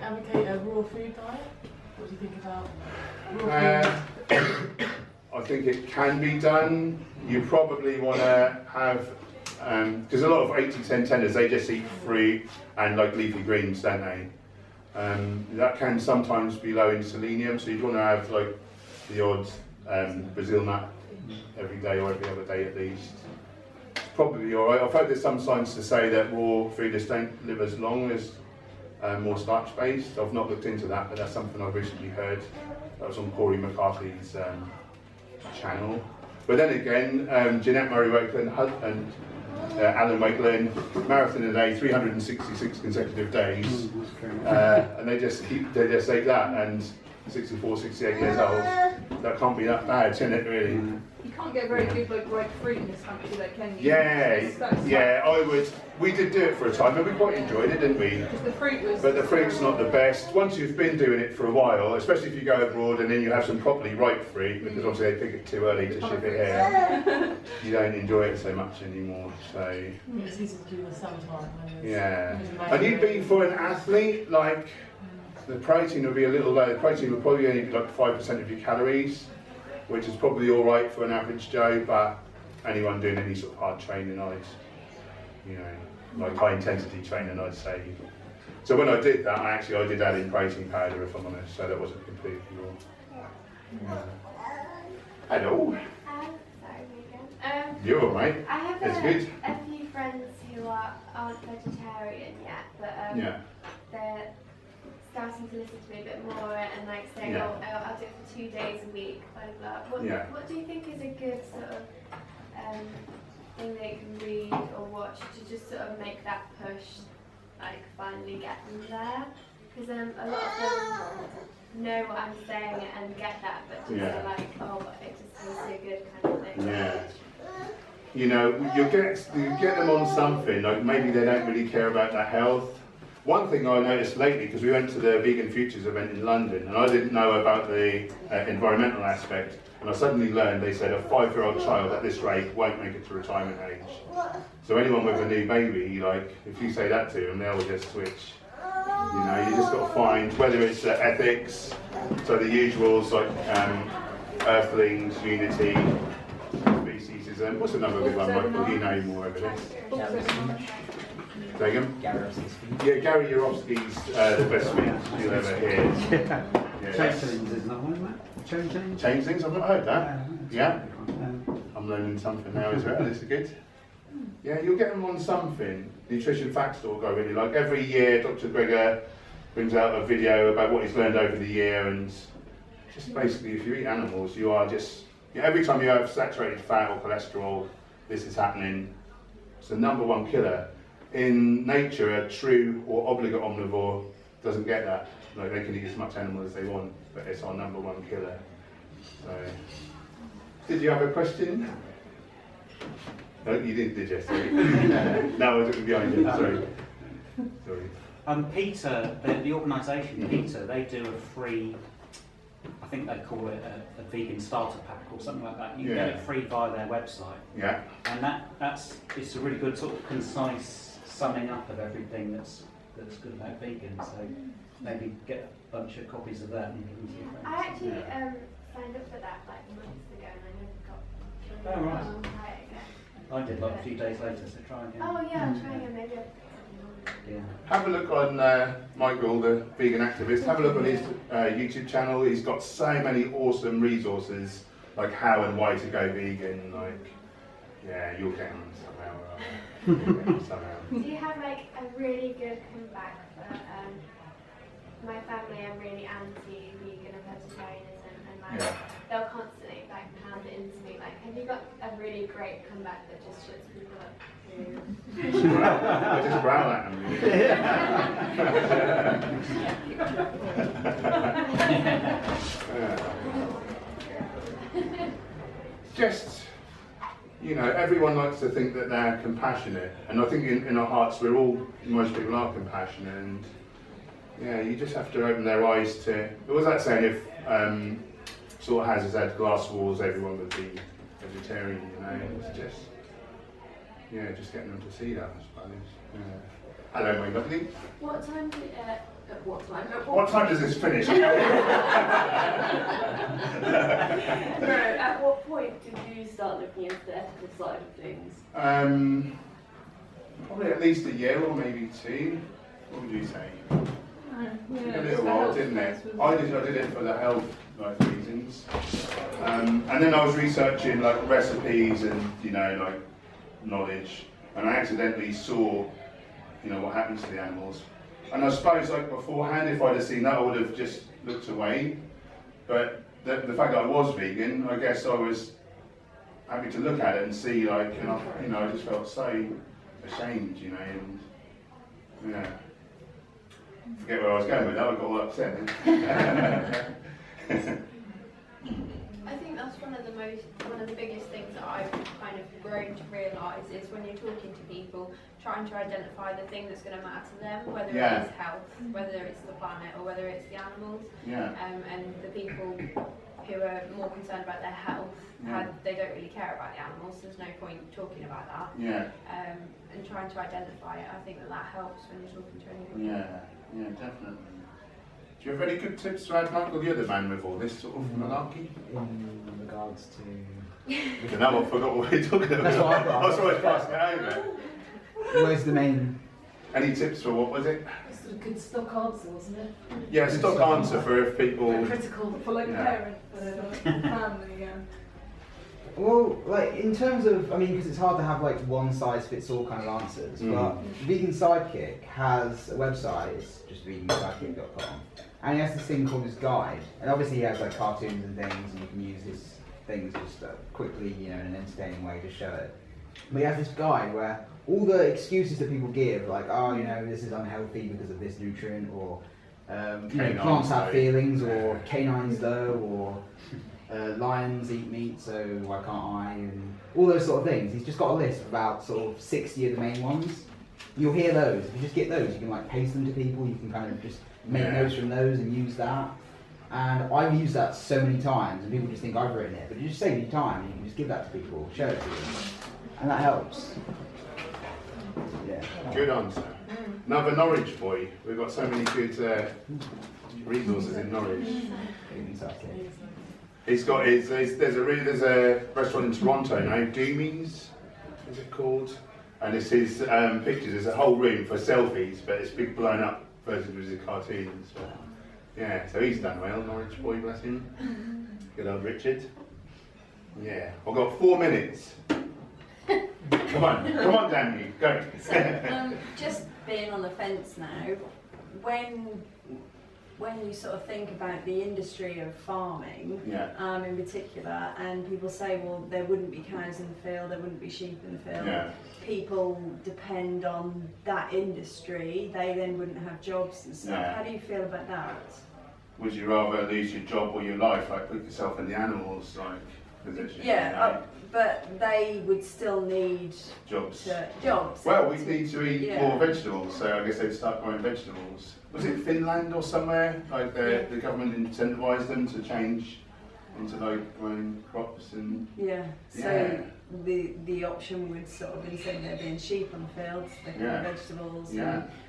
advocate a raw food diet? What do you think about raw food? I think it can be done. You probably want to have, because a lot of 8-10 tenders, they just eat fruit and like leafy greens, don't they? That can sometimes be low in selenium, so you'd want to have like the odd Brazil nut every day or every other day at least. It's probably alright. I've heard there's some science to say that raw foodists don't live as long as more starch based. I've not looked into that, but that's something I've recently heard. That was on Corey McCarthy's channel. But then again, Jeanette Murray-Wakeland and Alan Wakeland, marathon a day, 366 consecutive days, and they just ate that, and 64, 68 years old. That can't be that bad, can it really? You can't get very good like ripe fruit in this country, though, can you? Yeah, I would. We did do it for a time, and we quite enjoyed it, didn't we? Because the fruit was. But the fruit's not the best. Once you've been doing it for a while, especially if you go abroad and then you have some properly ripe fruit, because obviously they pick it too early to ship it here, you don't enjoy it so much anymore. So. It's easy to do in the summertime. Yeah, and you'd be for an athlete like. The protein would be a little low. The protein would probably only be like 5% of your calories, which is probably all right for an average Joe, but anyone doing any sort of hard training, like high intensity training, I'd say. So when I did that, I did add in protein powder, if I'm honest, so that wasn't completely raw. Hello. Sorry, Megan. You're all right. I have a few friends who aren't vegetarian yet, but they're starting to listen to me a bit more and like saying, I'll do it for 2 days a week, blah blah. What do you think is a good sort of thing they can read or watch to just sort of make that push, like finally get them there? Because a lot of them know what I'm saying and get that, but just are like, oh, but it just feels so good kind of thing. Yeah. You get them on something, like maybe they don't really care about their health. One thing I noticed lately, because we went to the Vegan Futures event in London, and I didn't know about the environmental aspect, and I suddenly learned they said a 5-year-old child at this rate won't make it to retirement age. So anyone with a new baby, like if you say that to them, they'll just switch. You just got to find whether it's ethics, so the usuals like Earthlings, Unity, speciesism. What's another good one, Michael? You know more over this. Gary Gary Yourofsky's the best speech you'll ever hear. Changelings is not one of that? Changelings, I've not heard that. Yeah. I'm learning something now as well, this is good. Yeah, you'll get them on something. Nutrition Facts will go really like. Every year Dr. Gregor brings out a video about what he's learned over the year, and just basically if you eat animals, you are just, every time you have saturated fat or cholesterol, this is happening. It's the #1 killer. In nature, a true or obligate omnivore doesn't get that. Like they can eat as much animal as they want, but it's our #1 killer. So, did you have a question? No, you didn't, did you? Sorry. No, I was looking behind you. Sorry. Peter, the organisation Peter, they do a free. I think they call it a vegan starter pack or something like that. You can get it free via their website. Yeah. And it's a really good sort of concise summing up of everything that's good about vegan. So maybe get a bunch of copies of that and give them to your friends. I actually signed up for that like months ago and I never got. Oh right. I did like a few days later, so try again. Oh yeah, I'll try again maybe. Yeah. Have a look on Michael, the vegan activist. Have a look on his YouTube channel. He's got so many awesome resources, like how and why to go vegan. Like, you'll get them somehow. Do you have like a really good comeback for my family? I'm really anti-vegan and vegetarianism, and like they'll constantly like pound it into me. Like, have you got a really great comeback that just shuts people up? I just growl at them. Just, everyone likes to think that they're compassionate, and I think in our hearts most people are compassionate, and you just have to open their eyes to. What was that saying? If sort of houses had glass walls, everyone would be vegetarian. It's just. Just getting them to see that, I suppose. Hello, my lovely. What time At what time? What time does this finish? No, at what point did you start looking into the ethical side of things? Probably at least a year or maybe 2. What would you say? Yeah, A little while, didn't it? I did it for the health reasons. And then I was researching like recipes and like knowledge, and I accidentally saw what happens to the animals. And I suppose like beforehand, if I'd have seen that, I would have just looked away. But the fact that I was vegan, I guess I was happy to look at it and see like, and I just felt so ashamed, and yeah. Forget where I was going with that. I got all upset then. I think that's one of the biggest things that I've kind of grown to realise is when you're talking to people, trying to identify the thing that's going to matter to them, whether it is health, whether it's the planet, or whether it's the animals. Yeah. And the people who are more concerned about their health, they don't really care about the animals. So there's no point talking about that. Yeah. And trying to identify it, I think that helps when you're talking to anyone. Yeah, definitely. Do you have any good tips to add, Michael? You're the man with all this sort of malarkey. In regards to... Now I forgot what we were talking about. That's what I've got. I was always passing it over. Where's the main... Any tips for what was it? It's a good stock answer, wasn't it? Yeah, stock answer for if people... Critical. For like a parent, family, yeah. Well, like in terms of, because it's hard to have like one size fits all kind of answers, but Vegan Sidekick has a website, it's just vegansidekick.com, and he has this thing called his guide, and obviously he has like cartoons and things, and you can use his things just quickly, in an entertaining way to show it. But he has this guide where all the excuses that people give, like, this is unhealthy because of this nutrient, or plants have feelings, or canines though, or lions eat meat, so why can't I? And all those sort of things. He's just got a list of about sort of 60 of the main ones. You'll hear those. If you just get those, you can like paste them to people. You can kind of just make notes from those and use that. And I've used that so many times, and people just think I've written it, but you just save you time. And you can just give that to people, share it to them, and that helps. Yeah. Good answer. Another Norwich boy. We've got so many good resources in Norwich. He's got there's a restaurant in Toronto now, Doomies, is it called? And it's his pictures. There's a whole room for selfies, but it's big blown up versions of his cartoons. But, yeah, so he's done well, Norwich boy, bless him. Good old Richard. Yeah, I've got 4 minutes. Come on, damn you, go. So, just being on the fence now, when you sort of think about the industry of farming, in particular, and people say, well, there wouldn't be cows in the field, there wouldn't be sheep in the field. People depend on that industry, they then wouldn't have jobs and stuff. How do you feel about that? Would you rather lose your job or your life, like put yourself in the animals, like position? But they would still need jobs. Well, we need to eat more vegetables, so I guess they'd start growing vegetables. Was it Finland or somewhere? Like the government incentivised them to change into like growing crops and So the option would sort of, instead of there being sheep on the fields, there could be vegetables.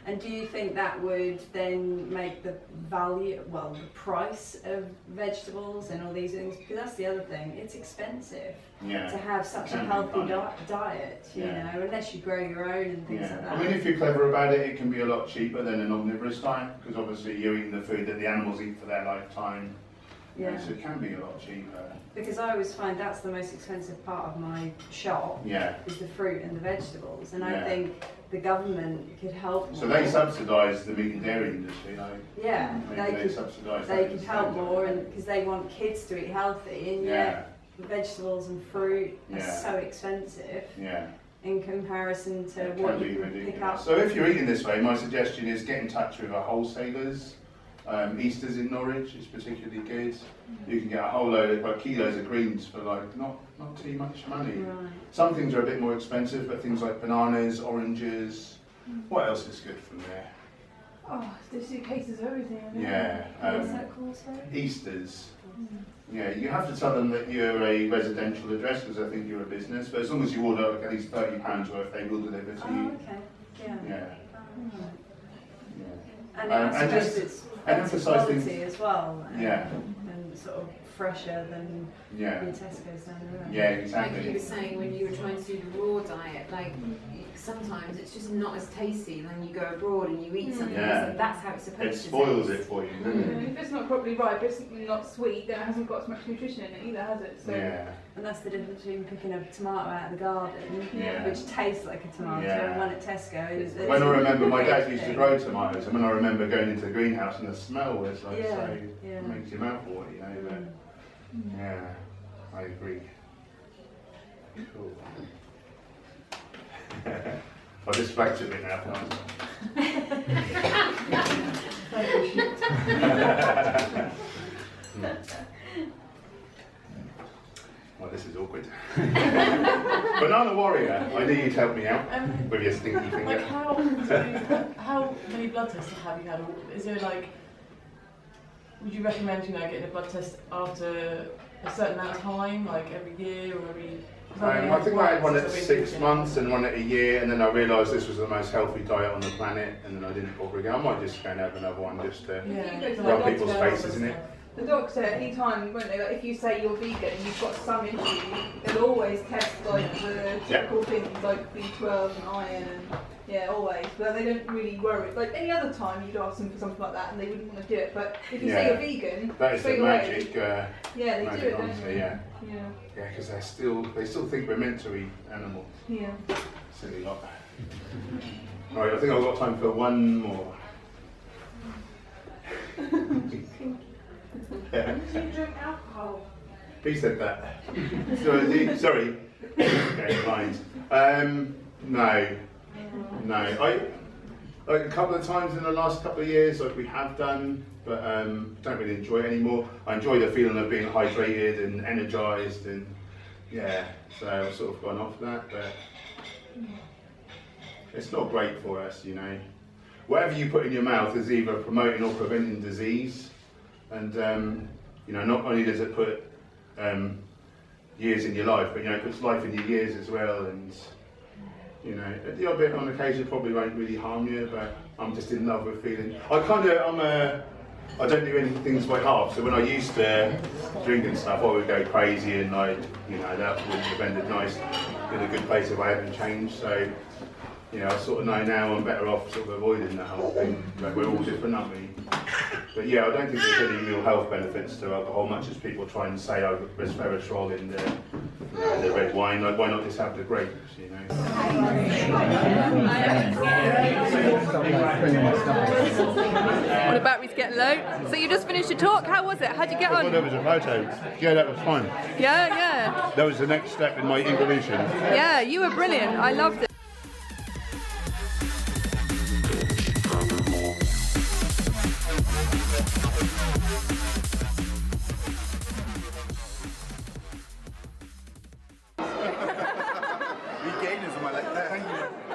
And do you think that would then make the value, the price of vegetables and all these things? Because that's the other thing, it's expensive to have such a healthy diet, you know, unless you grow your own and things like that. I mean, if you're clever about it, it can be a lot cheaper than an omnivorous diet, because obviously you're eating the food that the animals eat for their lifetime. So it can be a lot cheaper. Because I always find that's the most expensive part of my shop, is the fruit and the vegetables. And I think the government could help more. So they subsidise the meat and dairy industry, like? They could help more, and because they want kids to eat healthy, and yet vegetables and fruit are so expensive. In comparison to what you can pick up. So if you're eating this way, my suggestion is get in touch with our wholesalers. Easter's in Norwich is particularly good. You can get a whole load of kilos of greens for like not too much money. Some things are a bit more expensive, but things like bananas, oranges. What else is good from there? Oh, they do cases of everything. What's that called, sorry? Easter's. You have to tell them that you're a residential address, because I think you're a business. But as long as you order like at least £30 worth, they will deliver to you. Okay. And I suppose just it's emphasise quality things. as well. Yeah. And sort of fresher than Yeah. your Tesco's down the road. Yeah, Like you exactly. were saying when you were trying to do the raw diet, like sometimes it's just not as tasty when you go abroad and you eat something. Yeah. So that's how it's supposed It to spoils taste. it for you, doesn't it? If it's not properly ripe, if it's not sweet, then it hasn't got as much nutrition in it either, has it? So Yeah. And that's the difference between picking a tomato out of the garden, Yeah. which tastes like a tomato, Yeah. and one at Tesco. When I remember my dad used to grow tomatoes, and when I remember going into the greenhouse and the smell was like Yeah, so, yeah. it makes your mouth water, you know. But yeah, I agree. Cool. I'll just flex a bit now, can't I? Well, this is awkward. Banana Warrior, I need you to help me out with your stinky Like finger. how many blood tests have you had? Is there like, would you recommend getting a blood test after a certain amount of time, like every year or every? I think I had one at 6 months and one at a year, and then I realised this was the most healthy diet on the planet, and then I didn't bother again. I might just go and have another one just to rub people's faces in it. the doc said any time, won't they? Like if you say you're vegan and you've got some issue, they'll always test like the typical things like B12 and iron and always. But they don't really worry. Like any other time you'd ask them for something like that and they wouldn't want to do it. But if you say you're vegan, that is the straight away, magic. they magic do it, answer, don't they? yeah. Yeah. Yeah, because they still think we're meant to eat animals. Yeah. Silly lot. Right, I think I've got time for one more. Do you drink alcohol? Who said that? Sorry. Okay, fine. No. I like a couple of times in the last couple of years, like we have done, but don't really enjoy it anymore. I enjoy the feeling of being hydrated and energised, and so I've sort of gone off that, but it's not great for us, you know. Whatever you put in your mouth is either promoting or preventing disease, and not only does it put years in your life, but it puts life in your years as well, and the odd bit on occasion probably won't really harm you, but I'm just in love with feeling. I don't do anything by half, so when I used to drink and stuff, I would go crazy and that wouldn't have ended nice in a good place if I hadn't changed, so I sort of know now I'm better off sort of avoiding that whole thing, but we're all different, aren't we? But I don't think there's any real health benefits to alcohol, much as people try and say, there's resveratrol in the red wine, like why not just have the grapes, Well, the battery's getting low. So you just finished your talk. How was it? How'd you get on? There was a photo. Yeah, that was fine. Yeah. That was the next step in my evolution. Yeah, you were brilliant. I loved it. Veganism, I like that. Thank you.